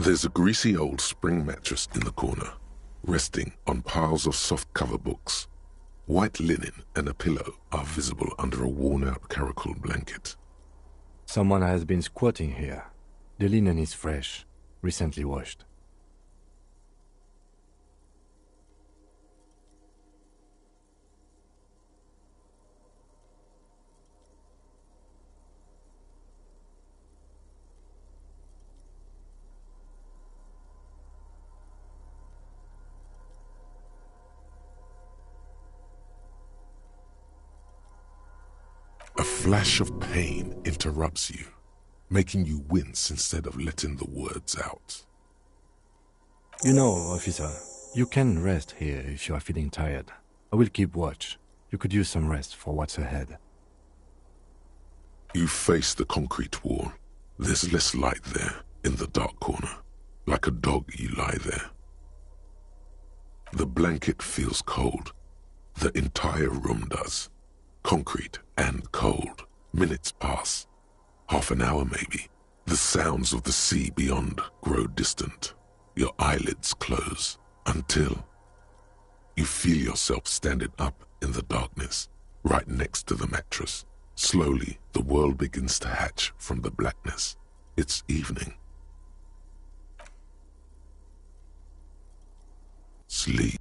There's a greasy old spring mattress in the corner, resting on piles of soft-cover books. White linen and a pillow are visible under a worn-out caracal blanket. Someone has been squatting here. The linen is fresh, recently washed. A flash of pain interrupts you, making you wince instead of letting the words out. You know, officer, you can rest here if you are feeling tired. I will keep watch. You could use some rest for what's ahead. You face the concrete wall. There's less light there, in the dark corner. Like a dog, you lie there. The blanket feels cold. The entire room does. Concrete and cold. Minutes pass. Half an hour maybe. The sounds of the sea beyond grow distant. Your eyelids close until you feel yourself standing up in the darkness, right next to the mattress. Slowly, the world begins to hatch from the blackness. It's evening. Sleep.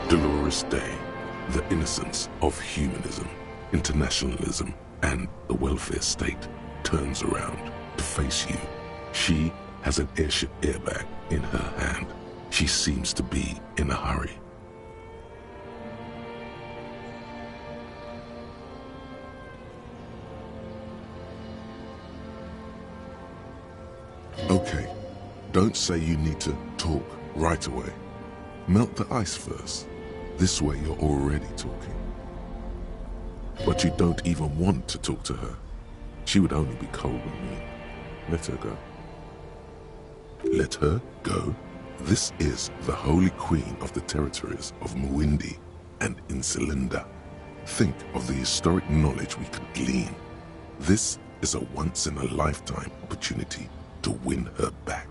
Dolores Day, the innocence of humanism, internationalism, and the welfare state turns around to face you. She has an airship airbag in her hand. She seems to be in a hurry. Okay, don't say you need to talk right away. Melt the ice first. This way you're already talking. But you don't even want to talk to her. She would only be cold with me. Let her go. Let her go? This is the holy queen of the territories of Muindi and Insulinda. Think of the historic knowledge we could glean. This is a once-in-a-lifetime opportunity to win her back.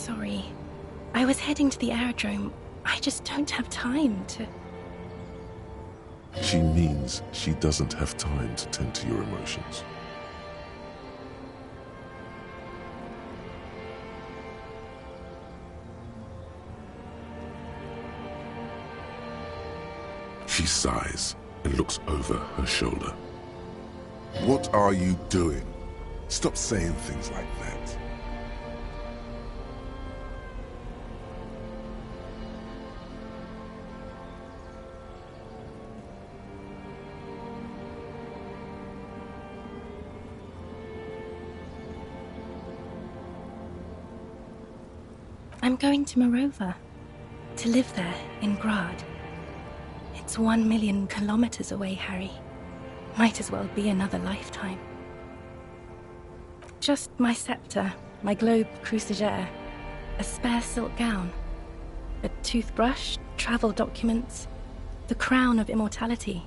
sorry. I was heading to the aerodrome. I just don't have time to... She means she doesn't have time to tend to your emotions. She sighs and looks over her shoulder. What are you doing? Stop saying things like that. I'm going to Morova. To live there, in Grad. It's 1 million kilometers away, Harry. Might as well be another lifetime. Just my scepter, my globe cruciger, a spare silk gown, a toothbrush, travel documents, the crown of immortality.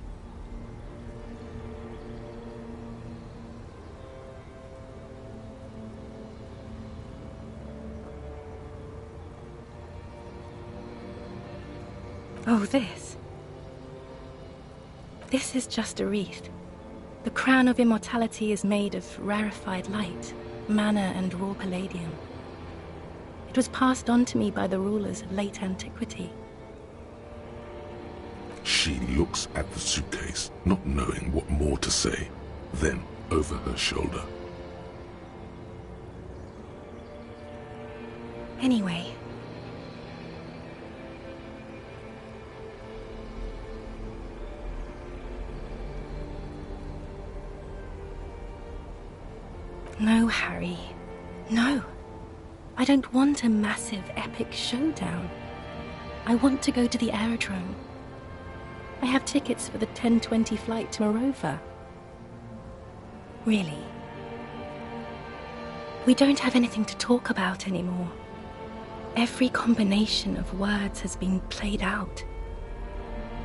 Oh, this. This is just a wreath. The crown of immortality is made of rarefied light, mana and raw palladium. It was passed on to me by the rulers of late antiquity. She looks at the suitcase, not knowing what more to say, then over her shoulder. Anyway. No, Harry. No. I don't want a massive, epic showdown. I want to go to the aerodrome. I have tickets for the 10:20 flight to Morova. Really. We don't have anything to talk about anymore. Every combination of words has been played out.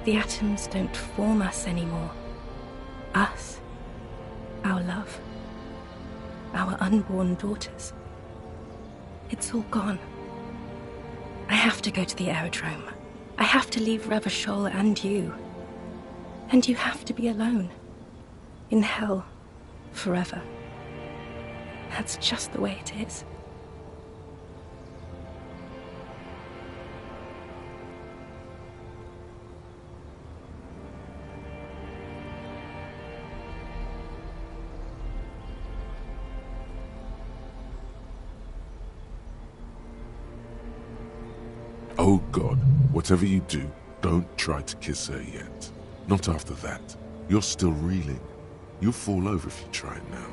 The atoms don't form us anymore. Us. Our love. Our unborn daughters. It's all gone. I have to go to the aerodrome. I have to leave Revachol and you. And you have to be alone. In hell. Forever. That's just the way it is. Oh God, whatever you do, don't try to kiss her yet. Not after that. You're still reeling. You'll fall over if you try it now.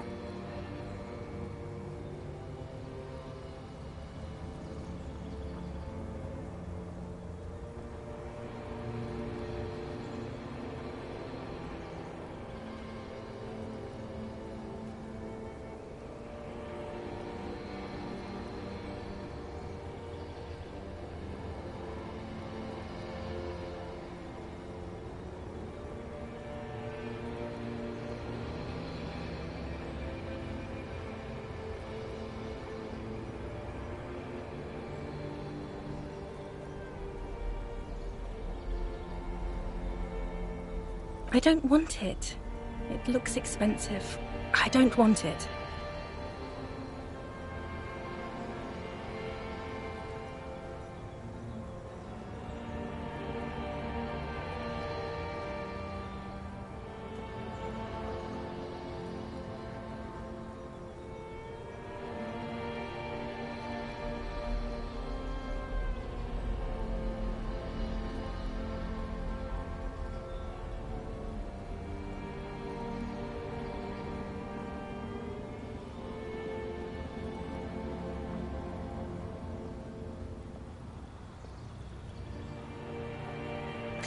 I don't want it. It looks expensive. I don't want it.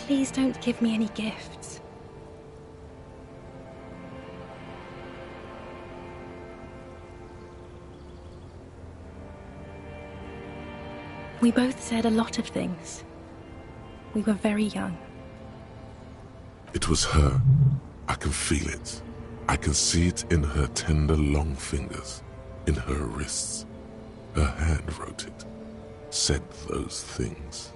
Please don't give me any gifts. We both said a lot of things. We were very young. It was her. I can feel it. I can see it in her tender, long fingers, in her wrists. Her hand wrote it. said those things.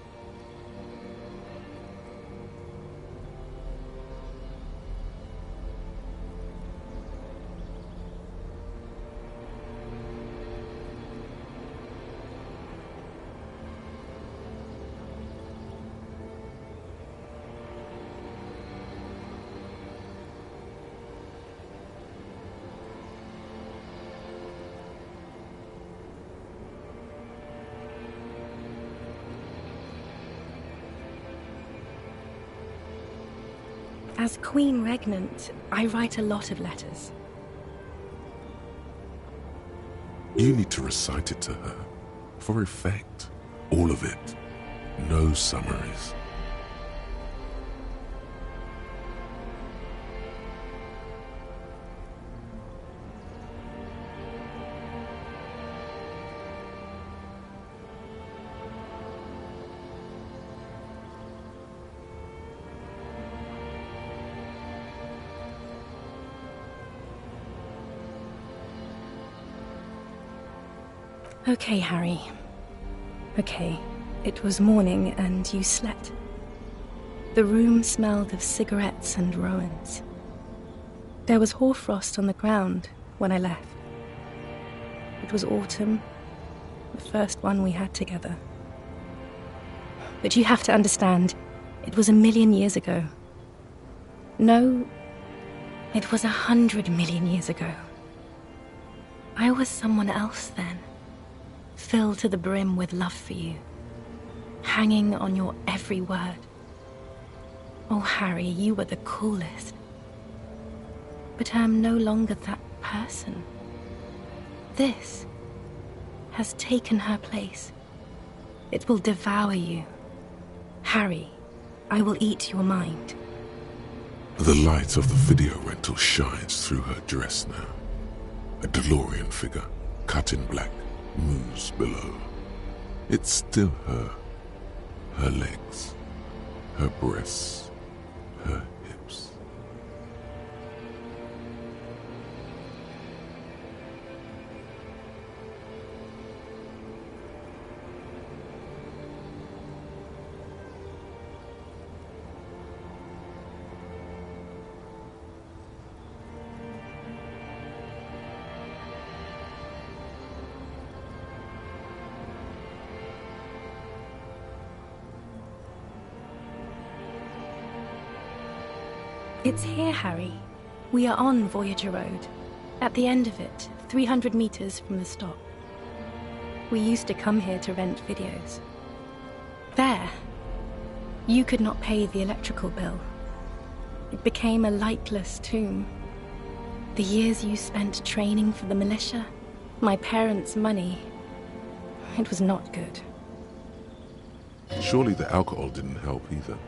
As Queen Regnant, I write a lot of letters. You need to recite it to her, for effect. All of it. No summaries. Okay, Harry. Okay, it was morning and you slept. The room smelled of cigarettes and Rowans. There was hoarfrost on the ground when I left. It was autumn, the first one we had together. But you have to understand, it was 1,000,000 years ago. No, it was 100 million years ago. I was someone else then. Filled to the brim with love for you, hanging on your every word. Oh, Harry, you were the coolest. But I am no longer that person. This has taken her place. It will devour you. Harry, I will eat your mind. The light of the video rental shines through her dress now. A DeLorean figure, cut in black, moves below. It's still her. Her legs, her breasts, her hips. It's here, Harry. We are on Voyager Road. At the end of it, 300 meters from the stop. We used to come here to rent videos. There, you could not pay the electrical bill. It became a lightless tomb. The years you spent training for the militia, my parents' money, it was not good. Surely the alcohol didn't help either.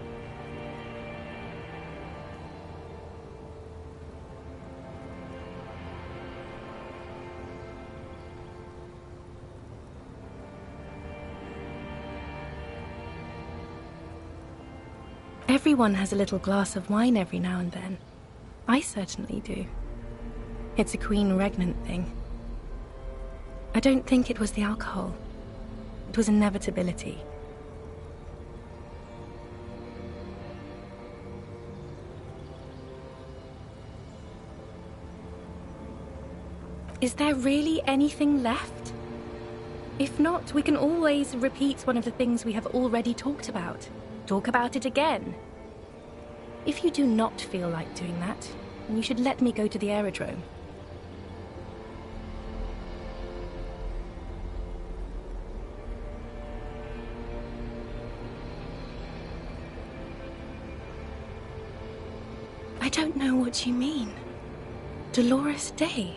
Everyone has a little glass of wine every now and then. I certainly do. It's a Queen Regnant thing. I don't think it was the alcohol. It was inevitability. Is there really anything left? If not, we can always repeat one of the things we have already talked about. Talk about it again. If you do not feel like doing that, then you should let me go to the aerodrome. I don't know what you mean. Dolores Day.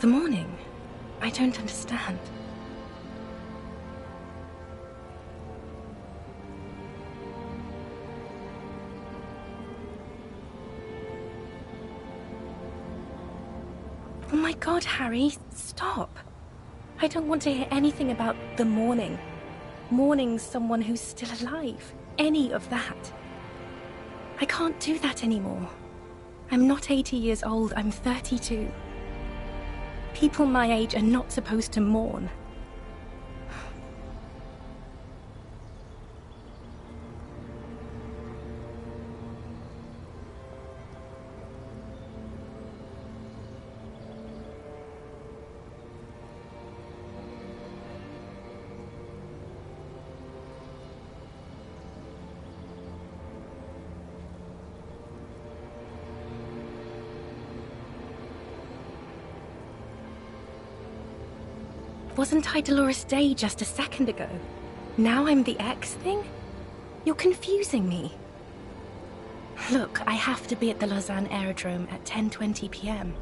The morning? I don't understand. Oh my God, Harry, stop. I don't want to hear anything about the mourning. Mourning someone who's still alive. Any of that. I can't do that anymore. I'm not 80 years old, I'm 32. People my age are not supposed to mourn. Wasn't I Dolores Day just a second ago? Now I'm the X thing? You're confusing me. Look, I have to be at the Lausanne Aerodrome at 10:20 p.m.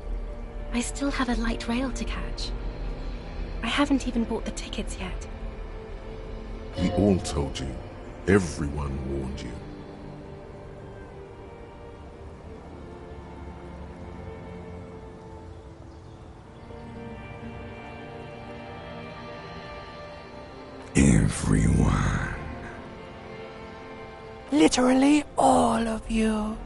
I still have a light rail to catch. I haven't even bought the tickets yet. We all told you. Everyone warned you. Everyone. Literally all of you.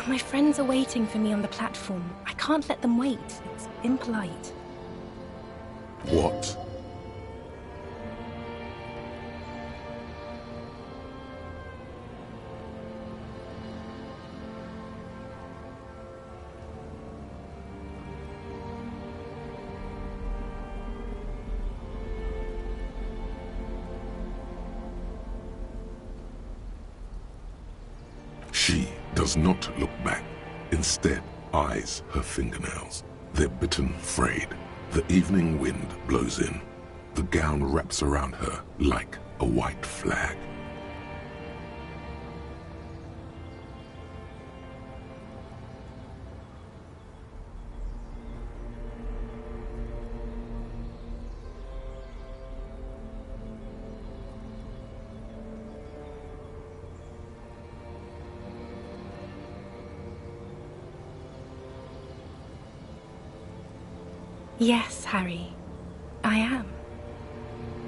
My friends are waiting for me on the platform. I can't let them wait. It's impolite. What? She does not look back. Instead, eyes her fingernails. They're bitten, frayed. The evening wind blows in. The gown wraps around her like a white flag. Yes, Harry. I am.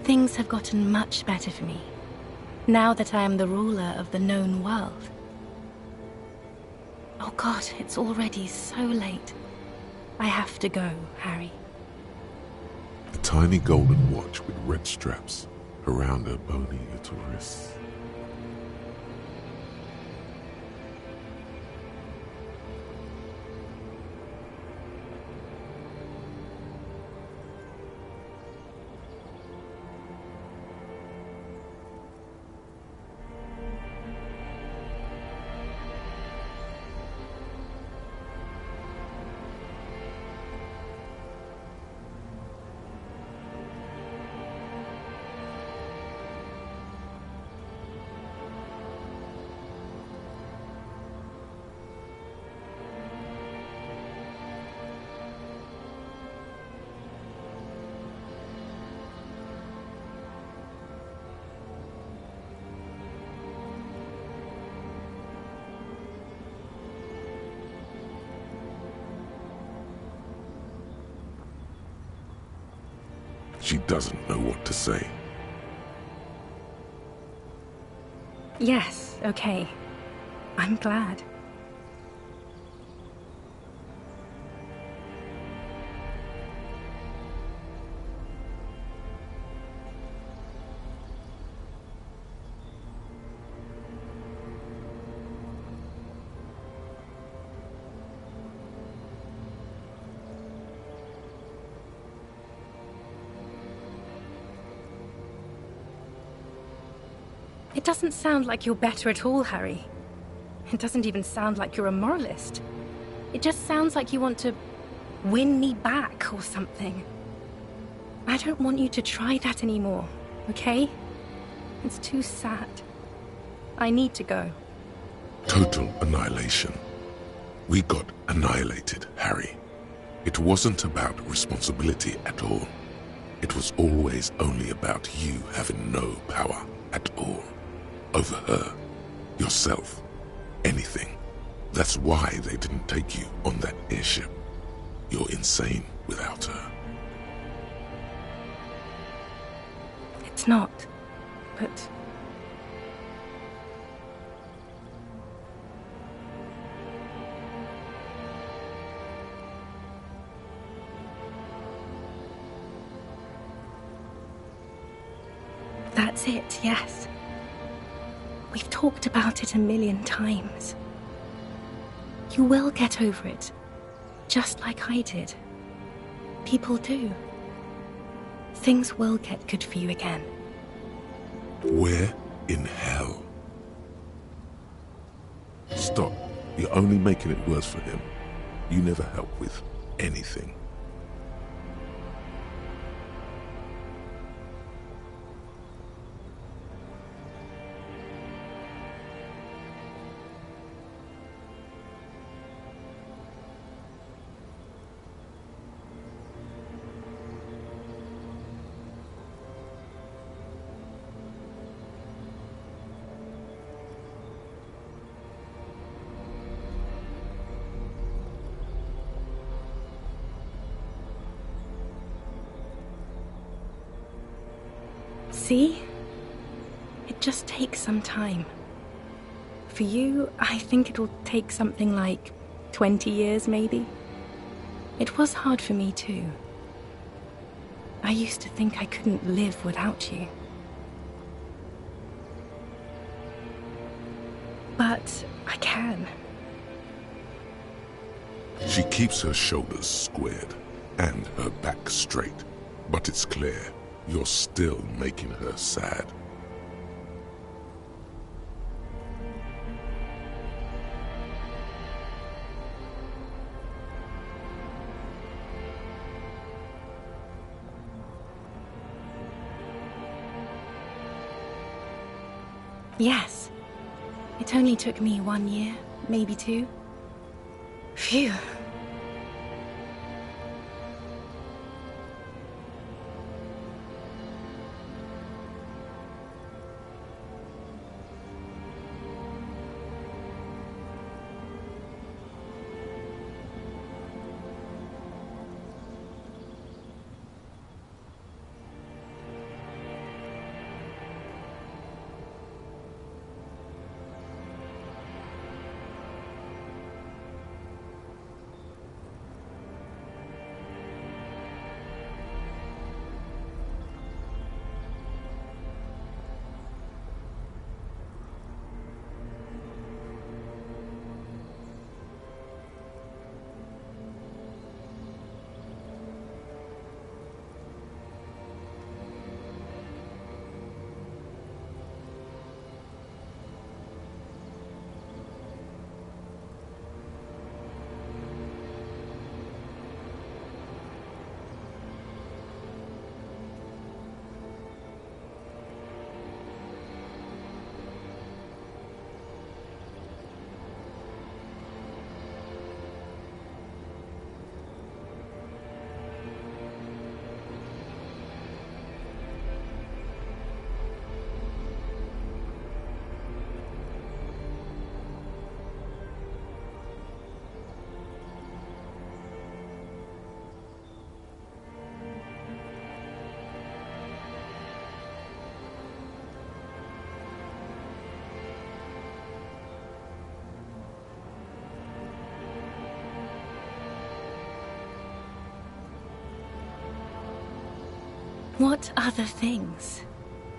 Things have gotten much better for me, now that I am the ruler of the known world. Oh God, it's already so late. I have to go, Harry. A tiny golden watch with red straps around her bony little wrists. She doesn't know what to say. Yes, okay. I'm glad. It doesn't sound like you're better at all, Harry. It doesn't even sound like you're a moralist. It just sounds like you want to win me back or something. I don't want you to try that anymore, okay? It's too sad. I need to go. Total annihilation. We got annihilated, Harry. It wasn't about responsibility at all. It was always only about you having no power at all. Over her, yourself, anything. That's why they didn't take you on that airship. You're insane without her. It's not, but... That's it, yes. We've talked about it a million times. You will get over it, just like I did. People do. Things will get good for you again. Where in hell? Stop. You're only making it worse for him. You never help with anything. See? It just takes some time. For you, I think it'll take something like 20 years, maybe. It was hard for me, too. I used to think I couldn't live without you. But I can. She keeps her shoulders squared and her back straight, but it's clear you're still making her sad. Yes. It only took me 1 year, maybe 2. Phew. What other things?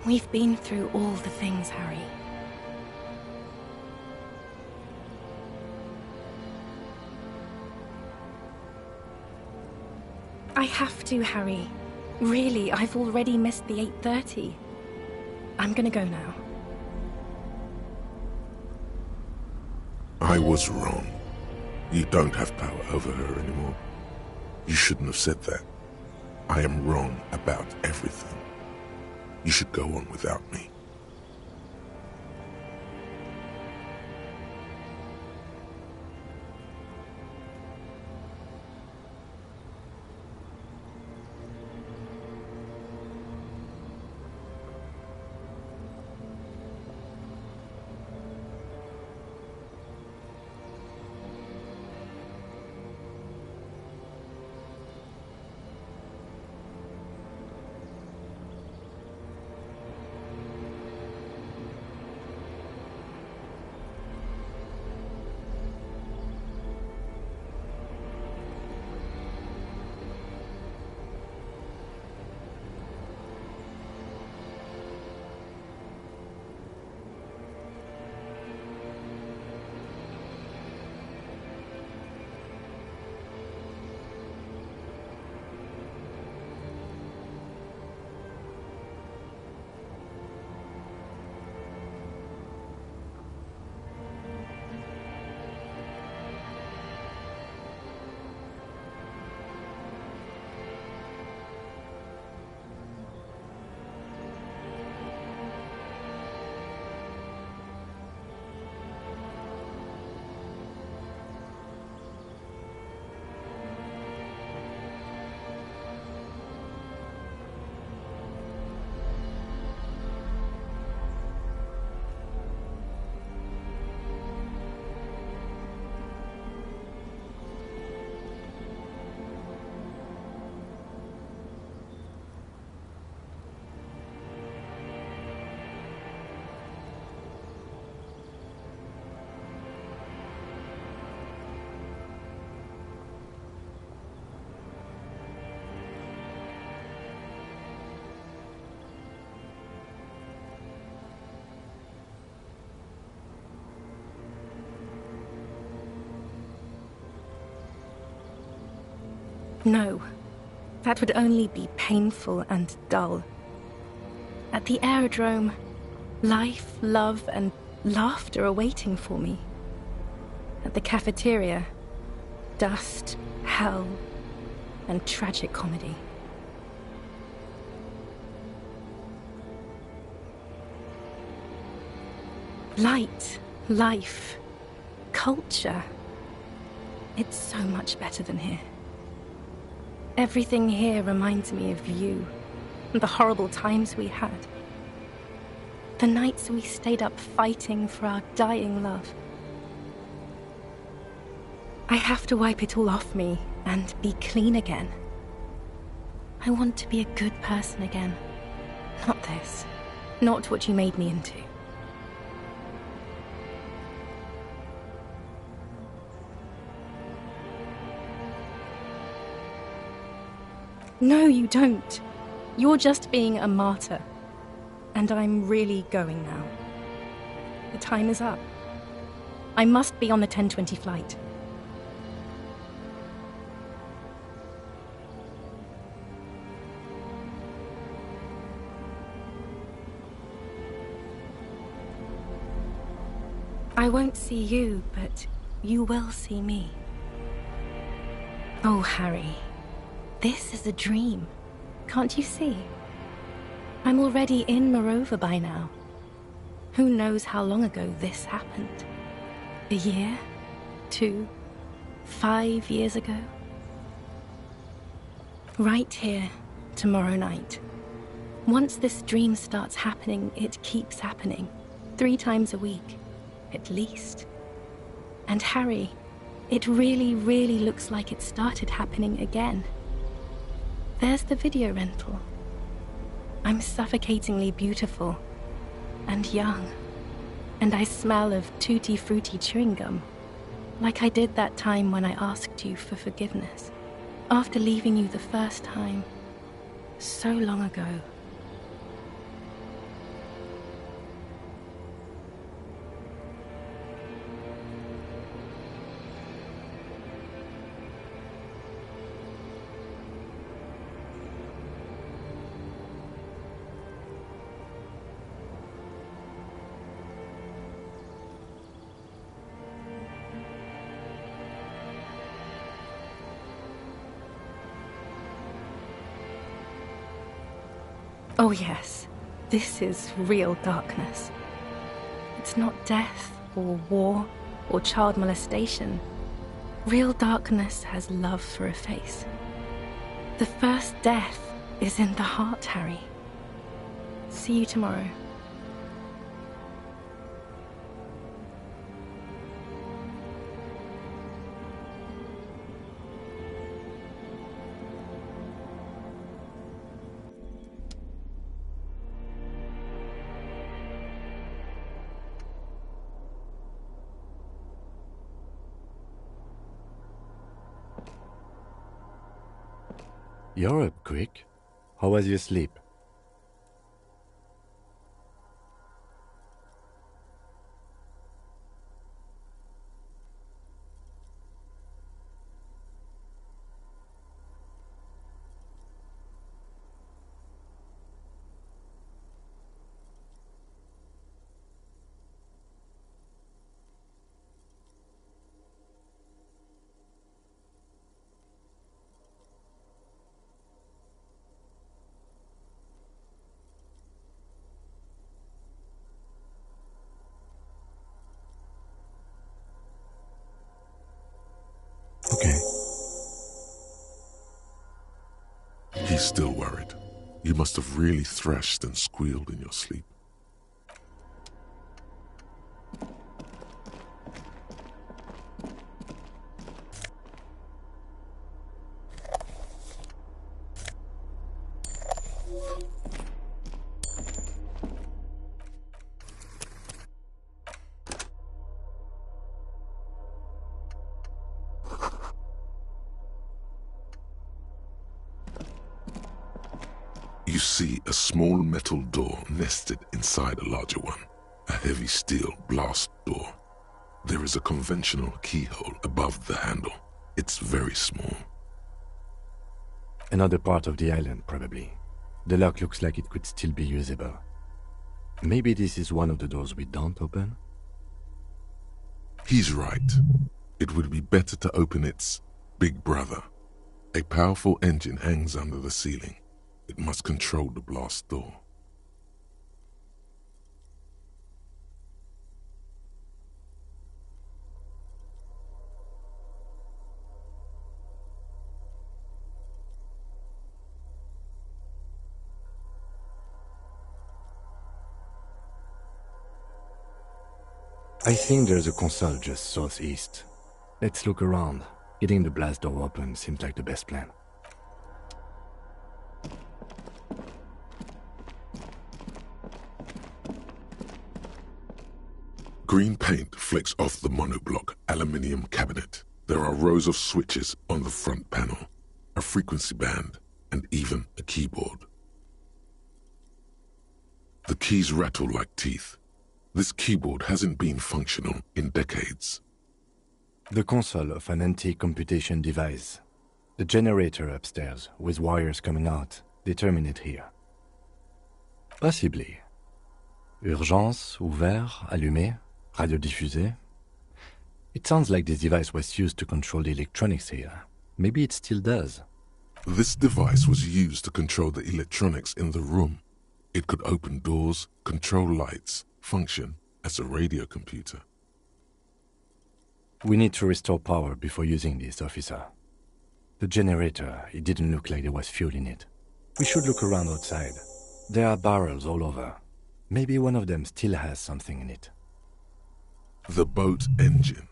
We've been through all the things, Harry. I have to, Harry. Really, I've already missed the 8:30. I'm gonna go now. I was wrong. You don't have power over her anymore. You shouldn't have said that. I am wrong about everything. You should go on without me. No, that would only be painful and dull. At the aerodrome, life, love, and laughter are waiting for me. At the cafeteria, dust, hell, and tragic comedy. Light, life, culture. It's so much better than here. Everything here reminds me of you, and the horrible times we had. The nights we stayed up fighting for our dying love. I have to wipe it all off me and be clean again. I want to be a good person again. Not this. Not what you made me into. No, you don't. You're just being a martyr. And I'm really going now. The time is up. I must be on the 10:20 flight. I won't see you, but you will see me. Oh, Harry. This is a dream. Can't you see? I'm already in Morova by now. Who knows how long ago this happened? A year? 2? 5 years ago? Right here, tomorrow night. Once this dream starts happening, it keeps happening. 3 times a week, at least. And Harry, it really, really looks like it started happening again. There's the video rental. I'm suffocatingly beautiful and young, and I smell of tutti frutti chewing gum, like I did that time when I asked you for forgiveness. After leaving you the first time, So long ago. Oh yes, this is real darkness. It's not death or war or child molestation. Real darkness has love for a face. The first death is in the heart, Harry. See you tomorrow. You're up quick. How was your sleep? Okay. He's still worried. You must have really thrashed and squealed in your sleep. You see a small metal door nested inside a larger one, a heavy steel blast door. There is a conventional keyhole above the handle. It's very small. Another part of the island, probably. The lock looks like it could still be usable. Maybe this is one of the doors we don't open? He's right. It would be better to open its big brother. A powerful engine hangs under the ceiling. It must control the blast door. I think there's a console just southeast. Let's look around. Getting the blast door open seems like the best plan. Green paint flecks off the monoblock aluminium cabinet. There are rows of switches on the front panel, a frequency band, and even a keyboard. The keys rattle like teeth. This keyboard hasn't been functional in decades. The console of an antique computation device. The generator upstairs, with wires coming out, they terminate here. Possibly. Urgence, ouvert, allumé, radiodiffusé. It sounds like this device was used to control the electronics here. Maybe it still does. This device was used to control the electronics in the room. It could open doors, control lights, function as a radio computer. We need to restore power before using this, officer. The generator, it didn't look like there was fuel in it. We should look around outside. There are barrels all over. Maybe one of them still has something in it. The boat engine.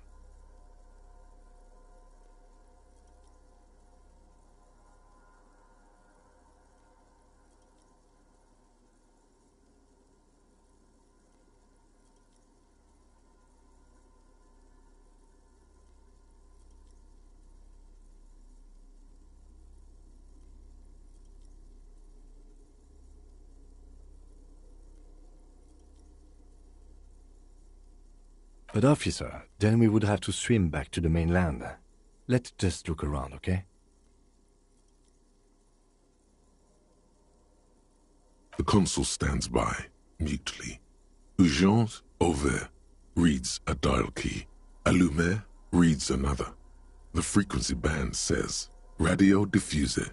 But officer, then we would have to swim back to the mainland. Let's just look around, okay? The consul stands by, mutely. Urgence, ouvert, reads a dial key. Allumer reads another. The frequency band says, Radio diffuser.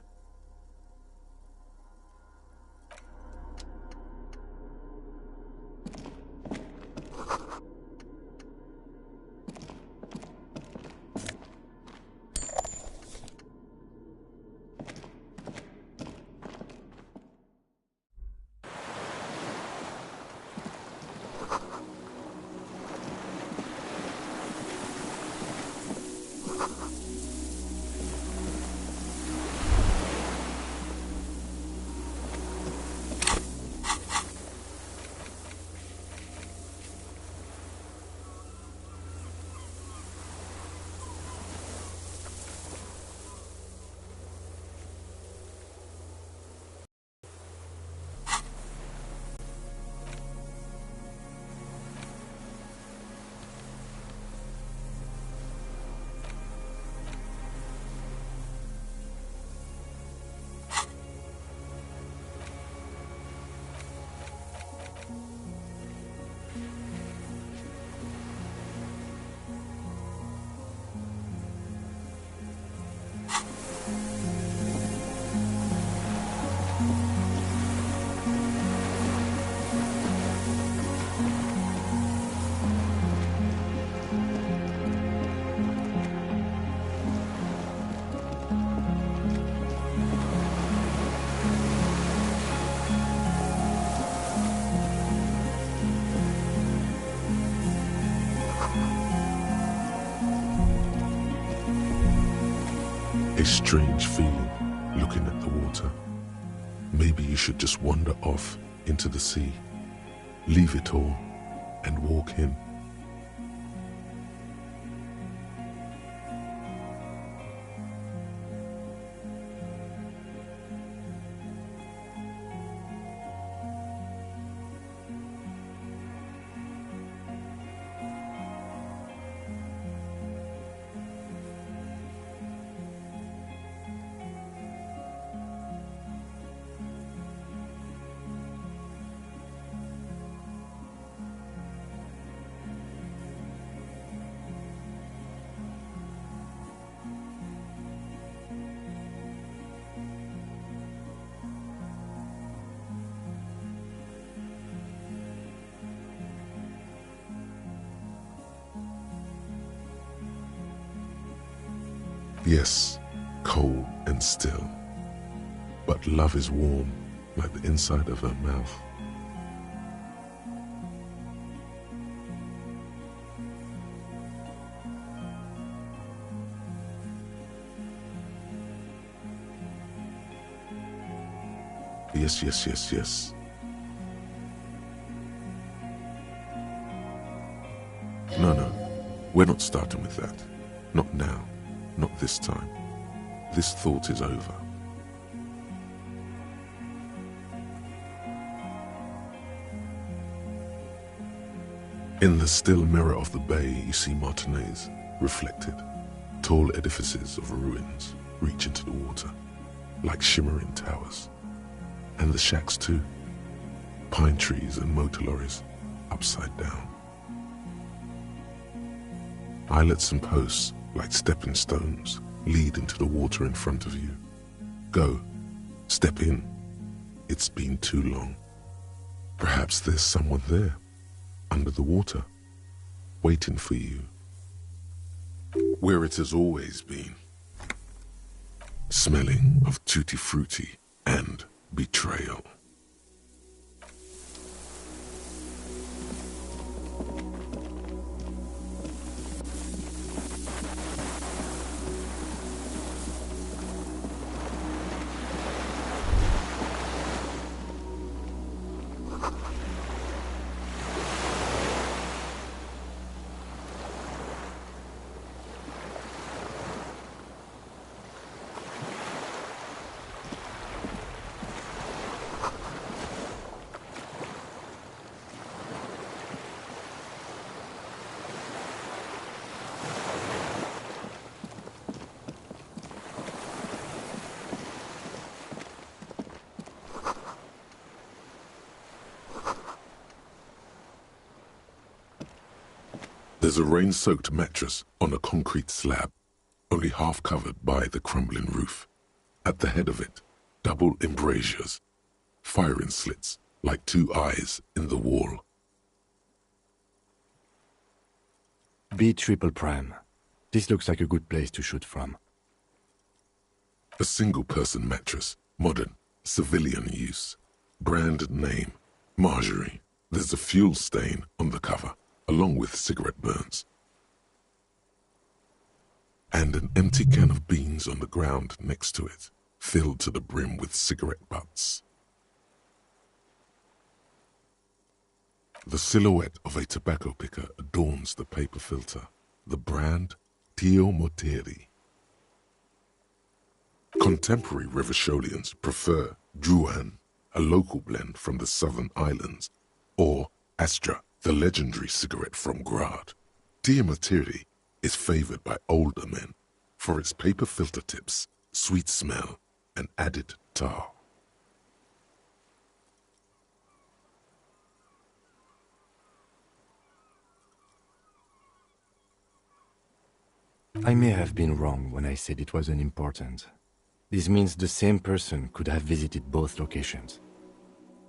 A strange feeling, looking at the water. Maybe you should just wander off into the sea, leave it all, and walk in. Yes, cold and still, but love is warm like the inside of her mouth. Yes, yes, yes, yes. No, no, we're not starting with that. Not now. Not this time. This thought is over. In the still mirror of the bay, you see Martinez, reflected. Tall edifices of ruins reach into the water, like shimmering towers. And the shacks too. Pine trees and motor lorries, upside down. Islets and posts, like stepping stones, lead into the water in front of you. Go, step in. It's been too long. Perhaps there's someone there, under the water, waiting for you. Where it has always been. Smelling of tutti frutti and betrayal. There's a rain-soaked mattress on a concrete slab, only half covered by the crumbling roof. At the head of it, double embrasures, firing slits like two eyes in the wall. B triple prime. This looks like a good place to shoot from. A single-person mattress, modern, civilian use. Brand name, Marjorie. There's a fuel stain on the cover, along with cigarette burns. And an empty can of beans on the ground next to it, filled to the brim with cigarette butts. The silhouette of a tobacco picker adorns the paper filter. The brand, Tio Moteri. Contemporary Revacholians prefer Druan, a local blend from the southern islands, or Astra, the legendary cigarette from Grad. Tio Moteri is favored by older men for its paper filter tips, sweet smell, and added tar. I may have been wrong when I said it wasn't important. This means the same person could have visited both locations.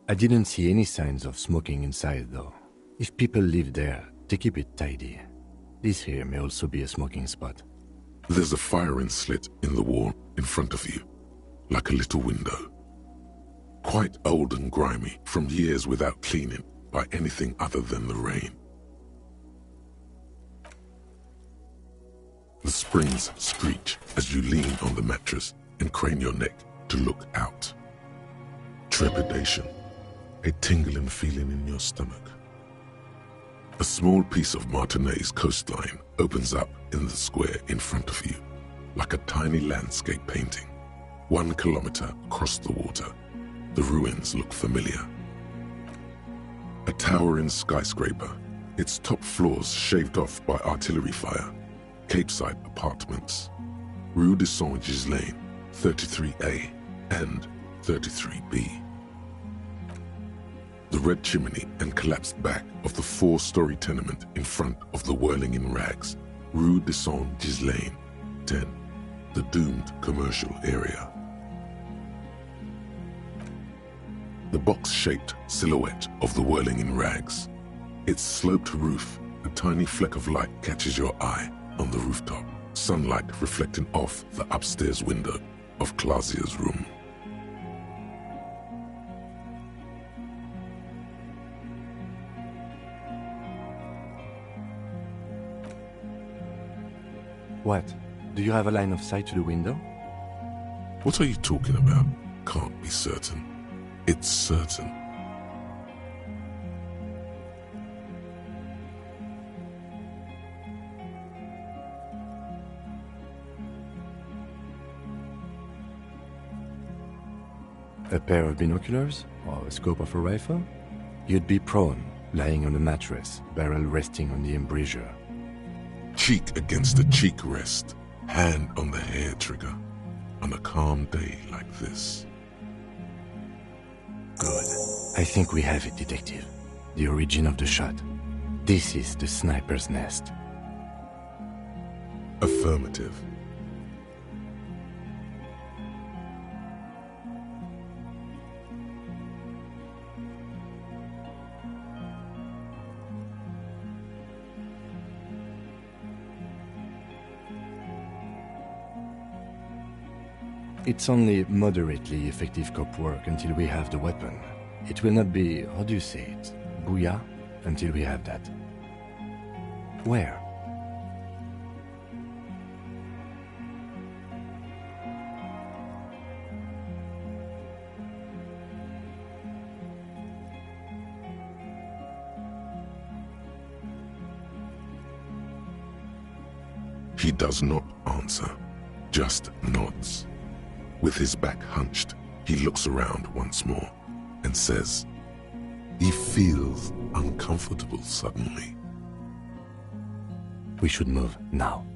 I didn't see any signs of smoking inside, though. If people live there, they keep it tidy. This here may also be a smoking spot. There's a firing slit in the wall in front of you, like a little window. Quite old and grimy from years without cleaning by anything other than the rain. The springs screech as you lean on the mattress and crane your neck to look out. Trepidation, a tingling feeling in your stomach. A small piece of Martinez coastline opens up in the square in front of you, like a tiny landscape painting. 1 kilometer across the water, the ruins look familiar. A towering skyscraper, its top floors shaved off by artillery fire. Capeside apartments, Rue de Saint-Ghislain, 33A and 33B. The red chimney and collapsed back of the 4-story tenement in front of the Whirling in Rags, Rue de Saint-Ghislain, 10, the doomed commercial area. The box-shaped silhouette of the Whirling in Rags. Its sloped roof, a tiny fleck of light catches your eye on the rooftop, sunlight reflecting off the upstairs window of Clausia's room. What? Do you have a line of sight to the window? What are you talking about? Can't be certain. It's certain. A pair of binoculars? Or a scope of a rifle? You'd be prone, lying on a mattress, barrel resting on the embrasure. Cheek against the cheek rest, hand on the hair trigger, on a calm day like this. Good. I think we have it, Detective. The origin of the shot. This is the sniper's nest. Affirmative. It's only moderately effective cop work until we have the weapon. It will not be, how do you say it, booyah, until we have that. Where? He does not answer, just nods. With his back hunched, he looks around once more and says, he feels uncomfortable suddenly. We should move now.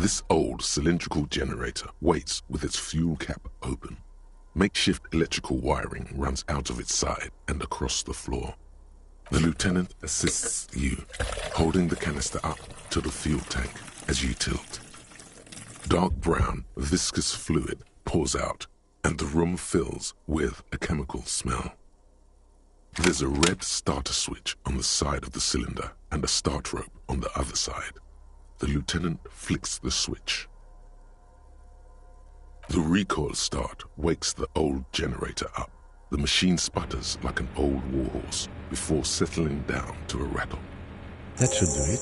This old cylindrical generator waits with its fuel cap open. Makeshift electrical wiring runs out of its side and across the floor. The lieutenant assists you, holding the canister up to the fuel tank as you tilt. Dark brown, viscous fluid pours out, and the room fills with a chemical smell. There's a red starter switch on the side of the cylinder and a start rope on the other side. The lieutenant flicks the switch. The recoil start wakes the old generator up. The machine sputters like an old warhorse before settling down to a rattle. That should do it.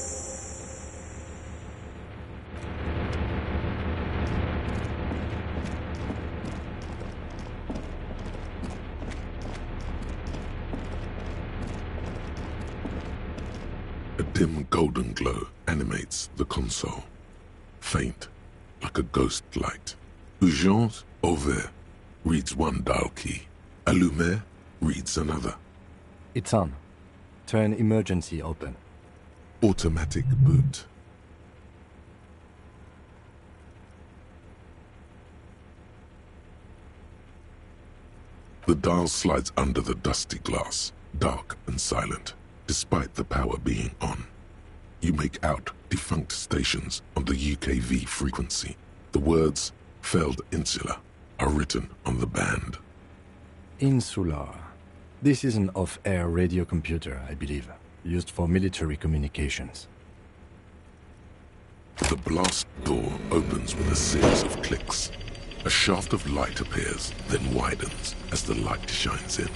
A dim golden glow animates the console. Faint, like a ghost light. Urgence ouvert reads one dial key. Allumer reads another. It's on. Turn emergency open. Automatic boot. The dial slides under the dusty glass, dark and silent, despite the power being on. You make out defunct stations on the UKV frequency. The words, "Failed Insular," are written on the band. Insular. This is an off-air radio computer, I believe, used for military communications. The blast door opens with a series of clicks. A shaft of light appears, then widens as the light shines in.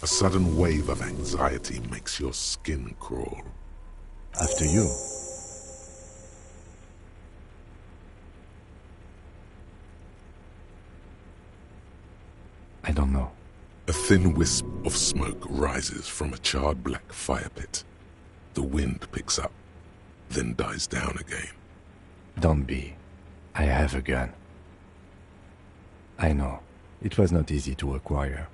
A sudden wave of anxiety makes your skin crawl. After you. I don't know. A thin wisp of smoke rises from a charred black fire pit. The wind picks up, then dies down again. Don't be. I have a gun. I know. It was not easy to acquire.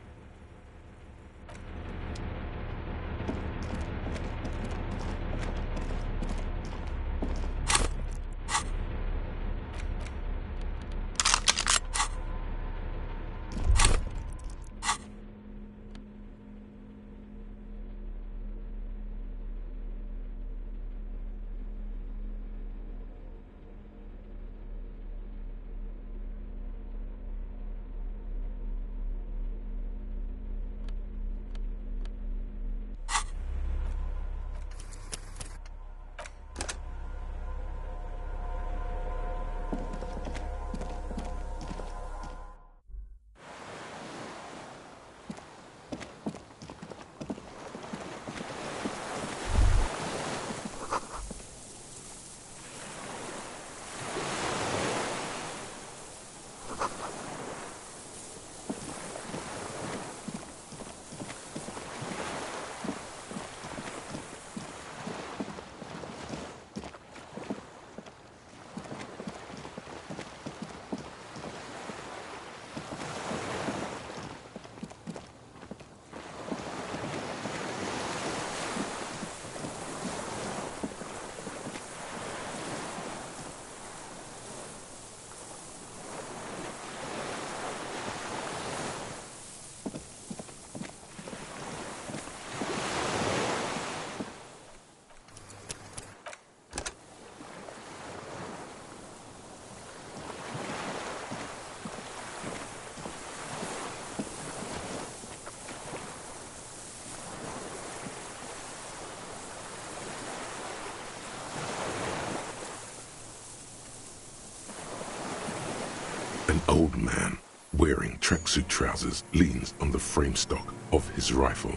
An old man, wearing tracksuit trousers, leans on the frame stock of his rifle.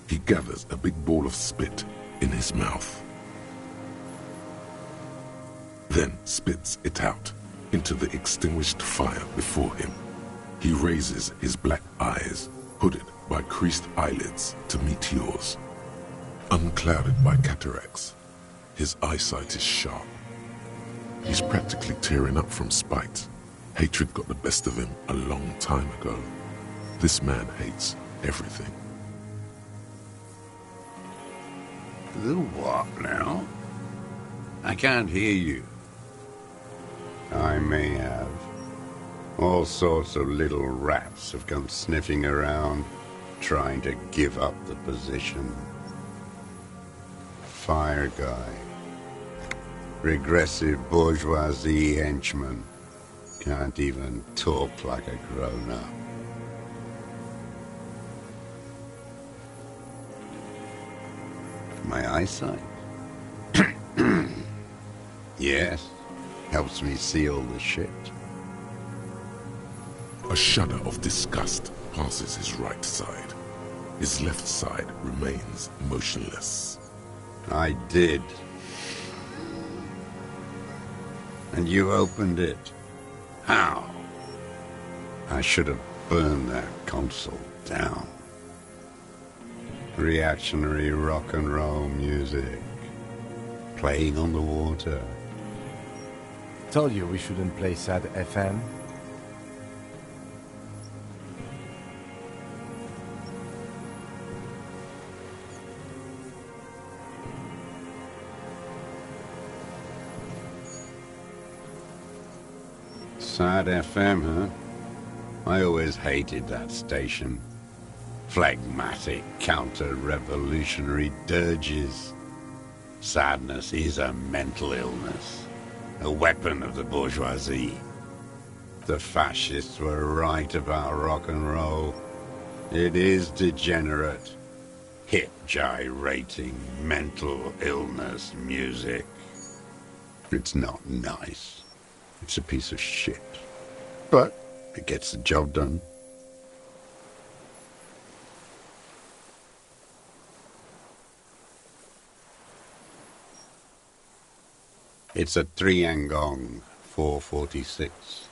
He gathers a big ball of spit in his mouth, then spits it out into the extinguished fire before him. He raises his black eyes, hooded by creased eyelids, to meet yours, unclouded by cataracts. His eyesight is sharp. He's practically tearing up from spite. Hatred got the best of him a long time ago. This man hates everything. The what now? I can't hear you. I may have. All sorts of little rats have come sniffing around, trying to give up the position. Fire guy. Regressive bourgeoisie henchman. Can't even talk like a grown-up. My eyesight? Yes. Helps me see all the shit. A shudder of disgust passes his right side. His left side remains motionless. I did. And you opened it. How? I should have burned that console down. Reactionary rock and roll music. Playing on the water. Told you we shouldn't play sad FM. Sad FM, huh? I always hated that station. Phlegmatic, counter-revolutionary dirges. Sadness is a mental illness. A weapon of the bourgeoisie. The fascists were right about rock and roll. It is degenerate. Hip gyrating, mental illness music. It's not nice. It's a piece of shit. But it gets the job done. It's a Triangong 446.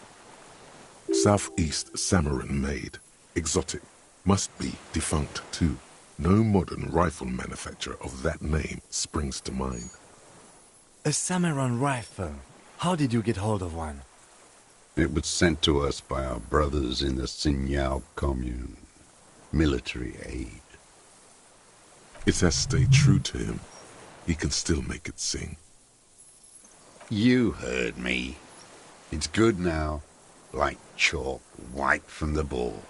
Southeast Samaran made. Exotic. Must be defunct too. No modern rifle manufacturer of that name springs to mind. A Samaran rifle. How did you get hold of one? It was sent to us by our brothers in the Signal commune. Military aid. It has stayed true to him. He can still make it sing. You heard me. It's good now. Like chalk wiped from the board.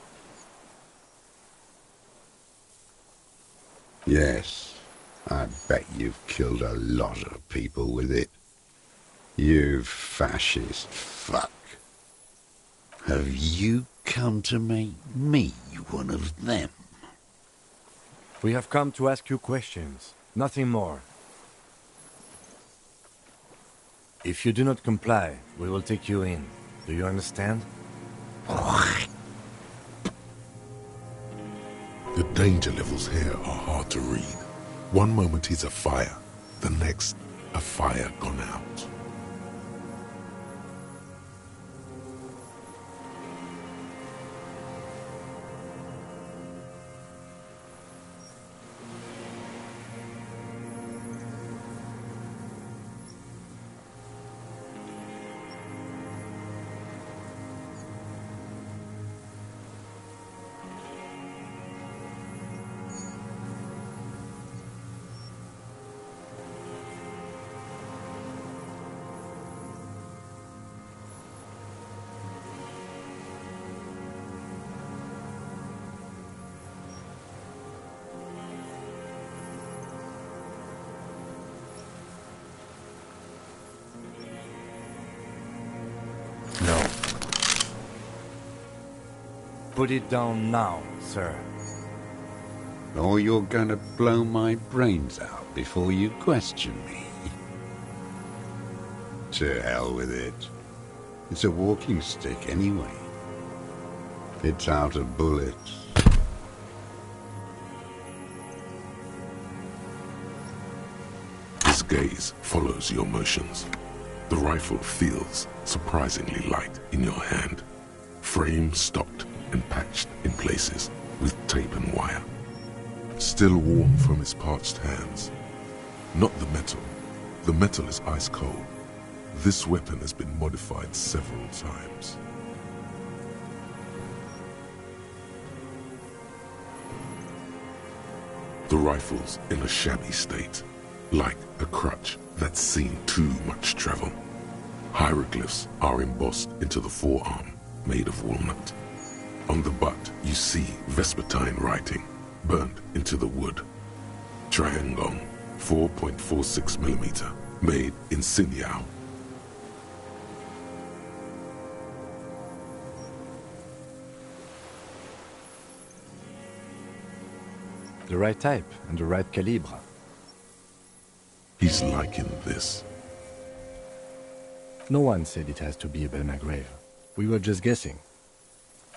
Yes, I bet you've killed a lot of people with it. You fascist fuck. Have you come to make me one of them? We have come to ask you questions, nothing more. If you do not comply, we will take you in. Do you understand? The danger levels here are hard to read. One moment he's a fire, the next, a fire gone out. No. Put it down now, sir. Or you're gonna blow my brains out before you question me. To hell with it. It's a walking stick anyway. It's out of bullets. His gaze follows your motions. The rifle feels surprisingly light in your hand. Frame stocked and patched in places with tape and wire. Still warm from his parched hands. Not the metal, The metal is ice cold. This weapon has been modified several times. The rifle's in a shabby state, like a crutch that's seen too much travel. Hieroglyphs are embossed into the forearm, made of walnut. On the butt, you see Vespertine writing, burnt into the wood. Triangon, 4.46 millimeter, made in Sinyao. The right type and the right calibre. He's liking this. No one said it has to be a Belmagrave. We were just guessing.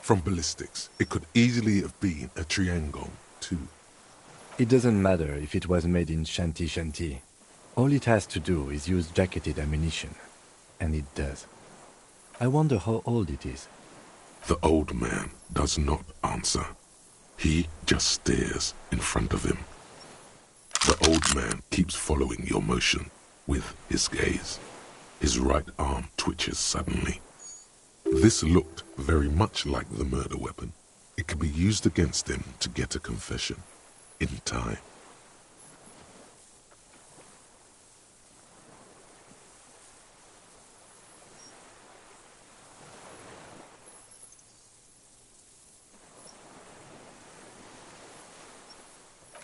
From ballistics, it could easily have been a Triangon, too. It doesn't matter if it was made in Shanti Shanti. All it has to do is use jacketed ammunition. And it does. I wonder how old it is. The old man does not answer. He just stares in front of him. The old man keeps following your motion with his gaze. His right arm twitches suddenly. This looked very much like the murder weapon. It could be used against him to get a confession in time.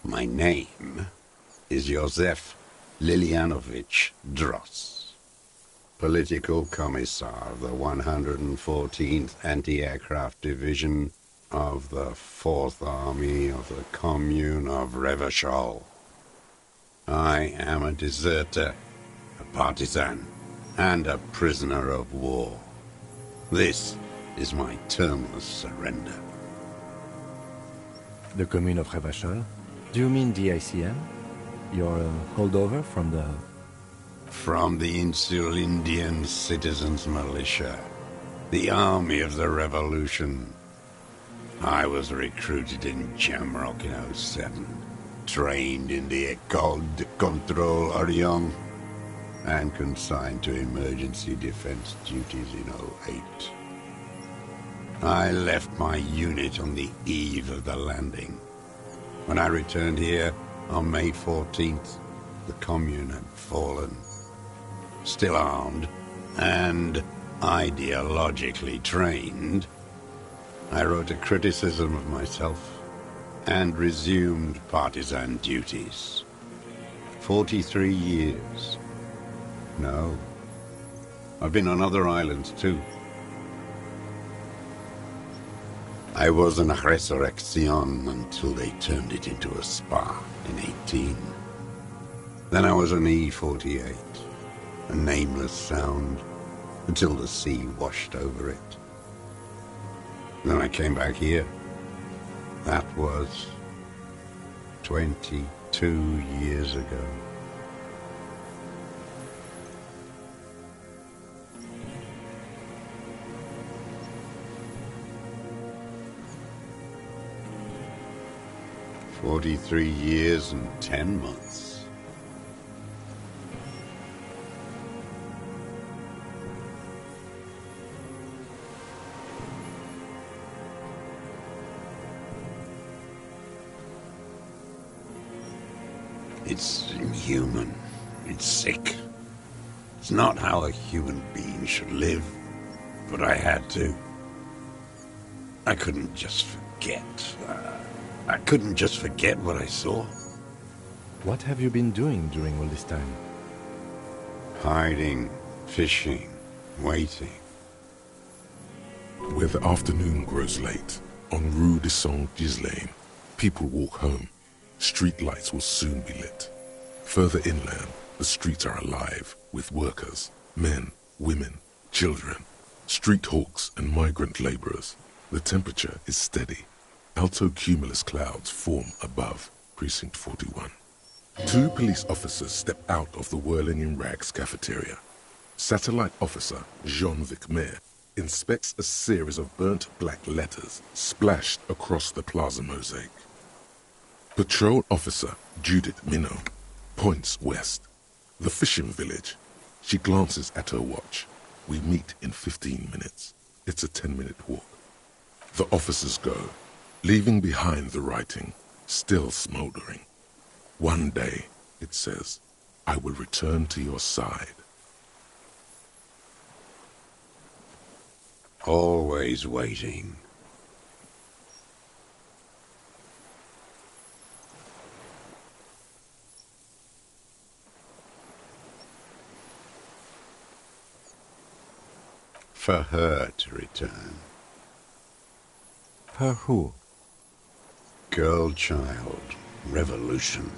My name is Josef Lilianovich Dross, Political Commissar of the 114th Anti-Aircraft Division of the 4th Army of the Commune of Revachol. I am a deserter, a partisan, and a prisoner of war. This is my termless surrender. The Commune of Revachol? Do you mean the ICM? You're a holdover from the... From the Insular Indian Citizens Militia, the Army of the Revolution. I was recruited in Jamrock in '07, trained in the École de Contrôle Orient, and consigned to emergency defense duties in '08. I left my unit on the eve of the landing. When I returned here on May 14th, the Commune had fallen. Still armed and ideologically trained, I wrote a criticism of myself and resumed partisan duties. 43 years. No, I've been on other islands too. I was an Resurrection until they turned it into a spa in 18. Then I was an E-48, a nameless sound, until the sea washed over it. Then I came back here. That was 22 years ago. "43 years and 10 months. It's inhuman. It's sick. It's not how a human being should live, but I had to. I couldn't just forget. I couldn't just forget what I saw. What have you been doing during all this time? Hiding, fishing, waiting. Where the afternoon grows late, on Rue de Saint-Ghislain, people walk home. Street lights will soon be lit. Further inland, the streets are alive with workers, men, women, children, street hawks and migrant laborers. The temperature is steady. Alto cumulus clouds form above Precinct 41. 2 police officers step out of the Whirling in Rags cafeteria. Satellite officer Jean-Vic Mayer inspects a series of burnt black letters splashed across the plaza mosaic. Patrol officer Judith Minot points west. The fishing village. She glances at her watch. We meet in 15 minutes. It's a 10-minute walk. The officers go, leaving behind the writing, still smoldering. One day, it says, I will return to your side. Always waiting. For her to return. Her who? Girl, child, revolution.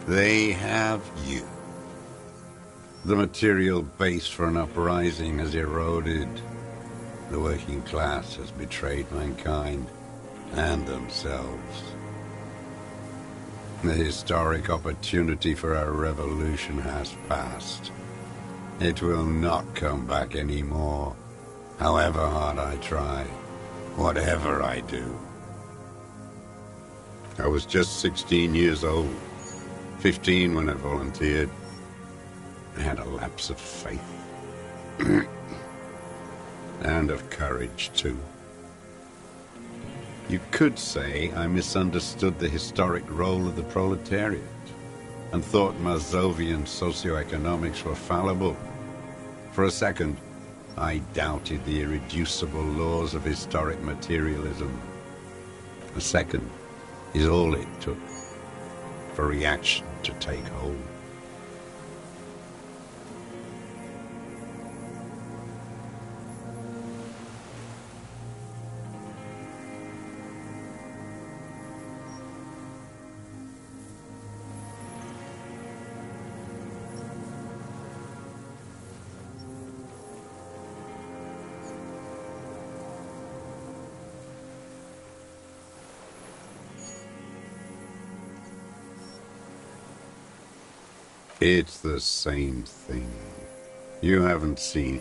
They have you. The material base for an uprising has eroded. The working class has betrayed mankind and themselves. The historic opportunity for a revolution has passed. It will not come back anymore, however hard I try, whatever I do. I was just 16 years old. 15 when I volunteered. I had a lapse of faith. And of courage, too. You could say I misunderstood the historic role of the proletariat and thought Mazovian socioeconomics were fallible. For a second, I doubted the irreducible laws of historic materialism. A second is all it took for reaction to take hold. It's the same thing. You haven't seen